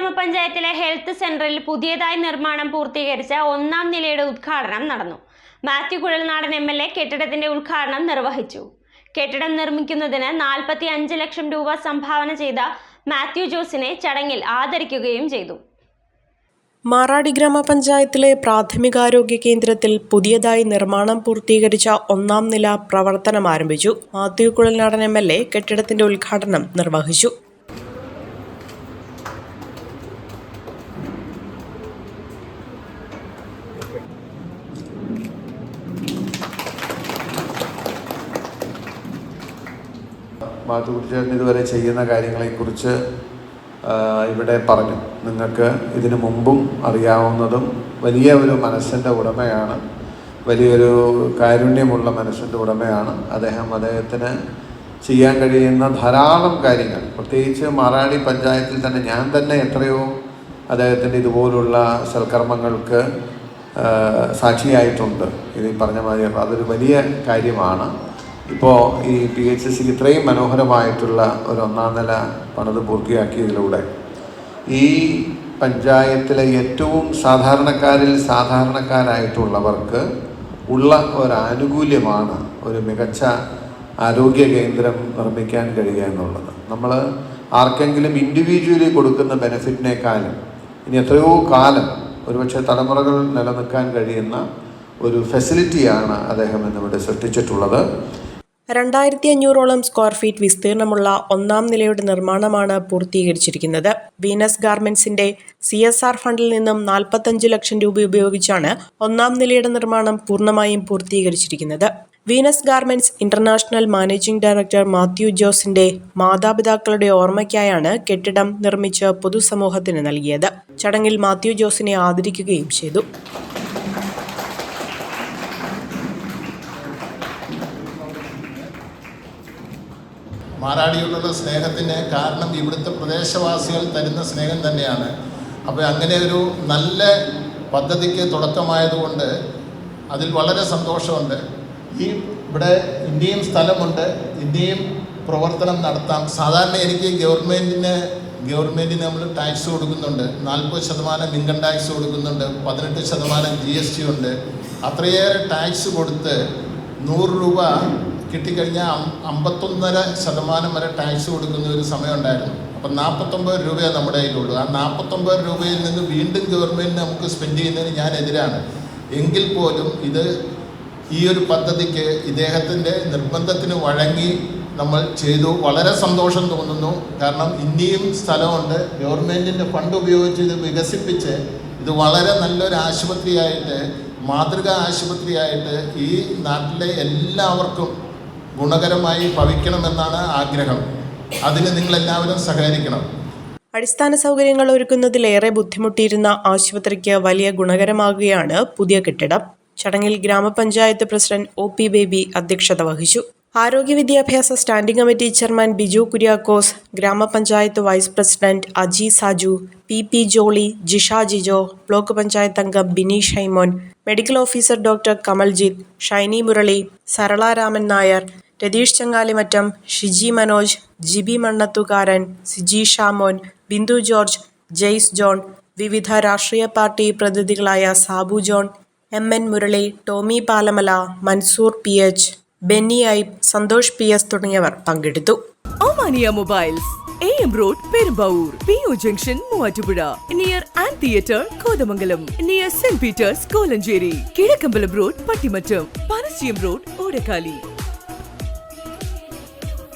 ഗ്രാമപഞ്ചായത്തിലെ ഹെൽത്ത് സെന്ററിൽ പുതിയതായി നിർമ്മാണം പൂർത്തീകരിച്ച 1-ാം നിലയുടെ ഉദ്ഘാടനം നടന്നു. മാത്യു കുഴൽനാടൻ MLA കെട്ടിടത്തിന്റെ ഉദ്ഘാടനം നിർവഹിച്ചു. കെട്ടിടം നിർമ്മിക്കുന്നതിന് 45 ലക്ഷം രൂപ സംഭാവന ചെയ്ത മാത്യു ജോസിനെ ചടങ്ങിൽ ആദരിക്കുകയും ചെയ്തു. മാറാടി ഗ്രാമപഞ്ചായത്തിലെ പ്രാഥമികാരോഗ്യ കേന്ദ്രത്തിൽ പുതിയതായി നിർമ്മാണം പൂർത്തീകരിച്ച 1-ാം നില പ്രവർത്തനം ആരംഭിച്ചു. മാത്യു കുഴൽനാടൻ MLA കെട്ടിടത്തിന്റെ ഉദ്ഘാടനം നിർവഹിച്ചു. മാത്തുക്കുട്ടിച്ചേട്ടൻ ഇതുവരെ ചെയ്യുന്ന കാര്യങ്ങളെക്കുറിച്ച് ഇവിടെ പറഞ്ഞു. നിങ്ങൾക്ക് ഇതിനു മുമ്പും അറിയാവുന്നതും വലിയ ഒരു മനസ്സിൻ്റെ ഉടമയാണ്, വലിയൊരു കാരുണ്യമുള്ള മനസ്സിൻ്റെ ഉടമയാണ് അദ്ദേഹത്തിന് ചെയ്യാൻ കഴിയുന്ന ധാരാളം കാര്യങ്ങൾ, പ്രത്യേകിച്ച് മാറാടി പഞ്ചായത്തിൽ തന്നെ ഞാൻ തന്നെ എത്രയോ അദ്ദേഹത്തിൻ്റെ ഇതുപോലുള്ള സൽക്കർമ്മങ്ങൾക്ക് സാക്ഷിയായിട്ടുണ്ട്. ഇത് പറഞ്ഞ മാതിരി അതൊരു വലിയ കാര്യമാണ്. ഇപ്പോൾ ഈ PHC ഇത്രയും മനോഹരമായിട്ടുള്ള ഒരു 1-ാം നില പണിത് പൂർത്തിയാക്കിയതിലൂടെ ഈ പഞ്ചായത്തിലെ ഏറ്റവും സാധാരണക്കാരായിട്ടുള്ളവർക്ക് ഉള്ള ഒരു ആനുകൂല്യമാണ് ഒരു മികച്ച ആരോഗ്യ കേന്ദ്രം നിർമ്മിക്കാൻ കഴിയുക എന്നുള്ളത്. നമ്മൾ ആർക്കെങ്കിലും ഇൻഡിവിജ്വലി കൊടുക്കുന്ന ബെനിഫിറ്റിനേക്കാളും ഇനി എത്രയോ കാലം ഒരുപക്ഷെ തലമുറകൾ നിലനിൽക്കാൻ കഴിയുന്ന ഒരു ഫെസിലിറ്റിയാണ് അദ്ദേഹം ഇന്നിവിടെ സൃഷ്ടിച്ചിട്ടുള്ളത്. 2500ഓളം സ്ക്വയർ ഫീറ്റ് വിസ്തീർണമുള്ള 1-ാം നിലയുടെ നിർമ്മാണമാണ് പൂർത്തീകരിച്ചിരിക്കുന്നത്. വീനസ് ഗാർമെന്റ്സിന്റെ CSR ഫണ്ടിൽ നിന്നും 45 ലക്ഷം രൂപ ഉപയോഗിച്ചാണ് 1-ാം നിലയുടെ നിർമ്മാണം പൂർണ്ണമായും പൂർത്തീകരിച്ചിരിക്കുന്നത്. Venus garments international managing director Mathew ജോസിന്റെ മാതാപിതാക്കളുടെ ഓർമ്മയ്ക്കായാണ് കെട്ടിടം നിർമ്മിച്ച് പൊതുസമൂഹത്തിന് നൽകിയത്. ചടങ്ങിൽ മാത്യു ജോസിനെ ആദരിക്കുകയും ചെയ്തു. മാറാടിയോടുള്ള സ്നേഹത്തിന് കാരണം ഇവിടുത്തെ പ്രദേശവാസികൾ തരുന്ന സ്നേഹം തന്നെയാണ്. അപ്പോൾ അങ്ങനെ ഒരു നല്ല പദ്ധതിക്ക് തുടക്കമായതുകൊണ്ട് അതിൽ വളരെ സന്തോഷമുണ്ട്. ഇവിടെ ഇനിയും സ്ഥലമുണ്ട്, ഇനിയും പ്രവർത്തനം നടത്താം. സാധാരണ എനിക്ക് ഗവൺമെൻറ്റിന് നമ്മൾ ടാക്സ് കൊടുക്കുന്നുണ്ട്, 40% ഇൻകം ടാക്സ് കൊടുക്കുന്നുണ്ട്, 18% GST ഉണ്ട്. അത്രയേറെ ടാക്സ് കൊടുത്ത് 100 രൂപ കിട്ടിക്കഴിഞ്ഞാൽ 51.5% വരെ ടാക്സ് കൊടുക്കുന്ന ഒരു സമയം ഉണ്ടായിരുന്നു. അപ്പം 49 രൂപയെ നമ്മുടെ കയ്യിലുള്ളൂ. ആ 49 രൂപയിൽ നിന്ന് വീണ്ടും ഗവൺമെൻറ് നമുക്ക് സ്പെൻഡ് ചെയ്യുന്നതിന് ഞാൻ എതിരാണ്. എങ്കിൽ പോലും ഈ ഒരു പദ്ധതിക്ക് ഇദ്ദേഹത്തിൻ്റെ നിർബന്ധത്തിന് വഴങ്ങി നമ്മൾ ചെയ്തു. വളരെ സന്തോഷം തോന്നുന്നു. കാരണം ഇനിയും സ്ഥലമുണ്ട്. ഗവൺമെൻറ്റിൻ്റെ ഫണ്ട് ഉപയോഗിച്ച് ഇത് വികസിപ്പിച്ച് ഇത് വളരെ നല്ലൊരു ആശുപത്രിയായിട്ട്, മാതൃകാ ആശുപത്രിയായിട്ട് ഈ നാട്ടിലെ എല്ലാവർക്കും ഗുണകരമായി ഭവിക്കണമെന്നാണ് ആഗ്രഹം. അതിന് നിങ്ങളെല്ലാവരും സഹകരിക്കണം. അടിസ്ഥാന സൗകര്യങ്ങൾ ഒരുക്കുന്നതിലേറെ ബുദ്ധിമുട്ടിയിരുന്ന ആശുപത്രിക്ക് വലിയ ഗുണകരമാകുകയാണ് പുതിയ കെട്ടിടം. ചടങ്ങിൽ ഗ്രാമപഞ്ചായത്ത് പ്രസിഡന്റ് OP ബേബി അധ്യക്ഷത വഹിച്ചു. ആരോഗ്യ വിദ്യാഭ്യാസ standing committee chairman Biju Kuriakose, ഗ്രാമപഞ്ചായത്ത് vice president Aji Saju, PP Jolly, Jisha Jijo, block panchayat അംഗം Bini Shymon, medical officer doctor Kamaljith, Shiny Murali, Sarala Raman Nair, Ratheesh Changalimattam, Shiji Manoj, Jibi Mannathukaran, Siji Shamon, Bindu George, Jaise John, വിവിധ രാഷ്ട്രീയ പാർട്ടി പ്രതിനിധികളായ Sabu John, MN Murali, Tomy Palamala, Mansoor PH, Benny Aib, Santhosh PS തുടങ്ങിയവർ പങ്കെടുത്തു. Omania mobiles, AM Road, Perumbavoor, PO Junction, Muvattupuzha, near and theatre, Kothamangalam, near saint Peter's, Kolenchery, Kizhakkambalam road, Pattimattam, Panicheyam road, Odakkali.